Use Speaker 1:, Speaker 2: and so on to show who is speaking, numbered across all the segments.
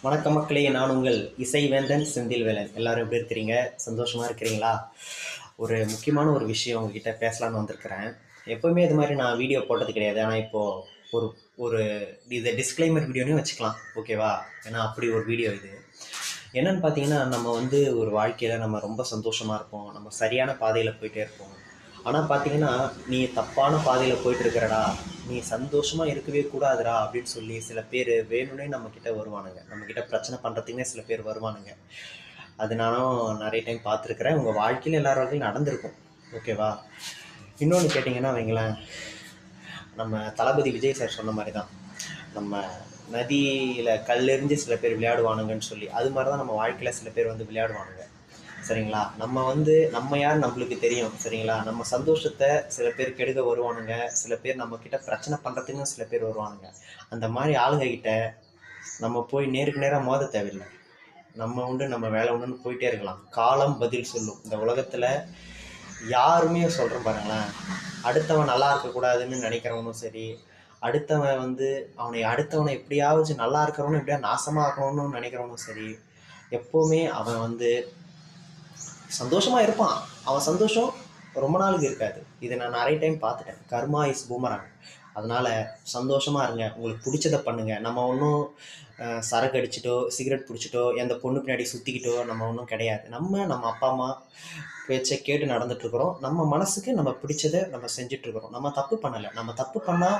Speaker 1: வணக்கம் மக்களே, நான் உங்கள் இசைவேந்தன் செந்தில்வேலன். எல்லாரும் எப்படி இருக்கிறீங்க? சந்தோஷமாக இருக்கிறீங்களா? ஒரு முக்கியமான ஒரு விஷயம் உங்ககிட்ட பேசலான்னு வந்திருக்கிறேன். எப்போவுமே இது மாதிரி நான் வீடியோ போட்டது கிடையாது. ஆனால் இப்போது ஒரு ஒரு இதை டிஸ்க்ளைமர் வீடியோனையும் வச்சுக்கலாம், ஓகேவா? ஏன்னா அப்படி ஒரு வீடியோ இது. என்னன்னு பார்த்தீங்கன்னா, நம்ம ஒரு வாழ்க்கையில் நம்ம ரொம்ப சந்தோஷமாக இருப்போம். நம்ம சரியான பாதையில் போயிட்டே இருப்போம். ஆனால் பார்த்தீங்கன்னா, நீ தப்பான பாதையில் போயிட்டுருக்கிறடா, நீ சந்தோஷமாக இருக்கவே கூடாதுடா அப்படின்னு சொல்லி சில பேர் வேணும்னே நம்மக்கிட்ட வருவானுங்க. நம்மக்கிட்ட பிரச்சனை பண்ணுறதுக்குன்னே சில பேர் வருவானுங்க. அது நானும் நிறைய டைம் பார்த்துருக்குறேன். உங்கள் வாழ்க்கையில் எல்லாரோடையும் நடந்திருக்கும், ஓகேவா? இன்னொன்று கேட்டிங்கன்னா வைங்களேன், நம்ம தளபதி விஜய் சார் சொன்ன மாதிரி தான், நம்ம நதியில் கல்லெறிஞ்சு சில பேர் விளையாடுவானுங்கன்னு சொல்லி, அது மாதிரி தான் நம்ம வாழ்க்கையில் சில பேர் விளையாடுவானுங்க. சரிங்களா? நம்ம யார் நம்மளுக்கு தெரியும். சரிங்களா? நம்ம சந்தோஷத்தை சில பேர் கெடுக்க வருவானுங்க. சில பேர் நம்மக்கிட்ட பிரச்சனை பண்ணுறதுக்கும் சில பேர் வருவானுங்க. அந்த மாதிரி ஆளுங்க கிட்ட நம்ம போய் நேருக்கு நேராக மோத தேவையில்லை. நம்ம உண்டு, நம்ம வேலை உண்டுன்னு போயிட்டே இருக்கலாம். காலம் பதில் சொல்லும். இந்த உலகத்தில் யாருமே சொல்கிறேன் பாருங்களேன், அடுத்தவன் நல்லா இருக்கக்கூடாதுன்னு நினைக்கிறவனும் சரி, அடுத்தவனை எப்படியாவது நல்லா இருக்கிறவனும் எப்படியா நாசமாக இருக்கணும்னு நினைக்கிறவனும் சரி, எப்போவுமே அவன் சந்தோஷமாக இருப்பான். அவன் சந்தோஷம் ரொம்ப நாளுக்கு இருக்காது. இதை நான் நிறைய டைம் பார்த்துட்டேன். கர்மா இஸ் பூமராங். அதனால் சந்தோஷமாக இருங்க. உங்களுக்கு பிடிச்சதை பண்ணுங்கள். நம்ம ஒன்றும் சரக்கு அடிச்சிட்டோ, சிகரெட் பிடிச்சிட்டோ, எந்த பொண்ணு பின்னாடி சுற்றிக்கிட்டோ நம்ம ஒன்றும் கிடையாது. நம்ம அப்பா அம்மா பேச்சை கேட்டு நடந்துகிட்ருக்குறோம். நம்ம மனசுக்கு நம்ம பிடிச்சதை நம்ம செஞ்சிட்ருக்குறோம். நம்ம தப்பு பண்ணலை. நம்ம தப்பு பண்ணால்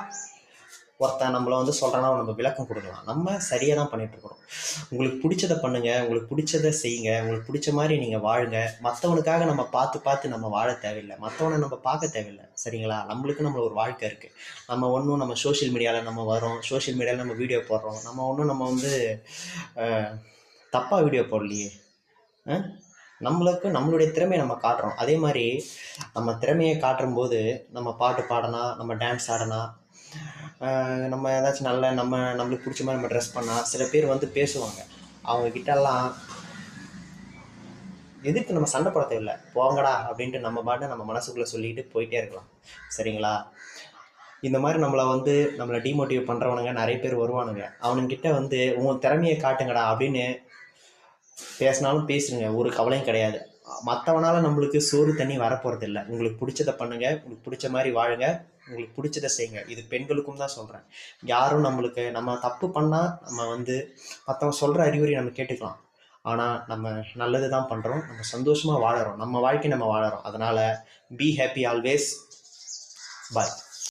Speaker 1: ஒருத்தன் நம்மளை சொல்கிறான்னா நம்ம விளக்கம் கொடுக்கலாம். நம்ம சரியாக தான் பண்ணிகிட்ருக்குறோம். உங்களுக்கு பிடிச்சதை பண்ணுங்கள், உங்களுக்கு பிடிச்சதை செய்யுங்க, உங்களுக்கு பிடிச்ச மாதிரி நீங்கள் வாழுங்க. மற்றவனுக்காக நம்ம பார்த்து நம்ம வாழ தேவையில்லை. மற்றவனை நம்ம பார்க்க தேவையில்லை. சரிங்களா? நம்மளுக்கு ஒரு வாழ்க்கை இருக்குது. நம்ம சோஷியல் மீடியாவில் நம்ம வரோம், சோஷியல் மீடியாவில் நம்ம வீடியோ போடுறோம். நம்ம தப்பாக வீடியோ போடலையே. நம்மளுடைய திறமையை நம்ம காட்டுறோம். அதே மாதிரி நம்ம திறமையை காட்டும்போது நம்ம பாட்டு பாடனா, நம்ம டான்ஸ் ஆடனா, நம்ம ஏதாச்சும் நம்மளுக்கு பிடிச்ச மாதிரி நம்ம ட்ரெஸ் பண்ணால் சில பேர் பேசுவாங்க. அவங்கக்கிட்டலாம் எதுக்கு நம்ம சண்டை போட தேவையில்லை. போங்கடா அப்படின்ட்டு நம்ம பாட்டு நம்ம மனசுக்குள்ளே சொல்லிட்டு போயிட்டே இருக்கலாம். சரிங்களா? இந்த மாதிரி நம்மளை டிமோட்டிவேட் பண்ணுறவனுங்க நிறைய பேர் வருவானுங்க. அவனுங்கிட்ட உன் திறமையை காட்டுங்கடா அப்படின்னு பேசினாலும் பேசுங்க, ஒரு கவலையும் கிடையாது. மற்றவனால நம்மளுக்கு சோறு தண்ணி வரப்போகிறது இல்லை. உங்களுக்கு பிடிச்சதை பண்ணுங்க, உங்களுக்கு பிடிச்ச மாதிரி வாழுங்க, உங்களுக்கு பிடிச்சதை செய்யுங்க. இது பெண்களுக்கும் தான் சொல்கிறேன். யாரும் நம்ம தப்பு பண்ணால் நம்ம மற்றவங்க சொல்கிற அறிவுரை நம்ம கேட்டுக்கலாம். ஆனால் நம்ம நல்லது தான் பண்ணுறோம், நம்ம சந்தோஷமாக வாழறோம், நம்ம வாழ்க்கை நம்ம வாழறோம். அதனால் பி ஹாப்பி ஆல்வேஸ். பாய்.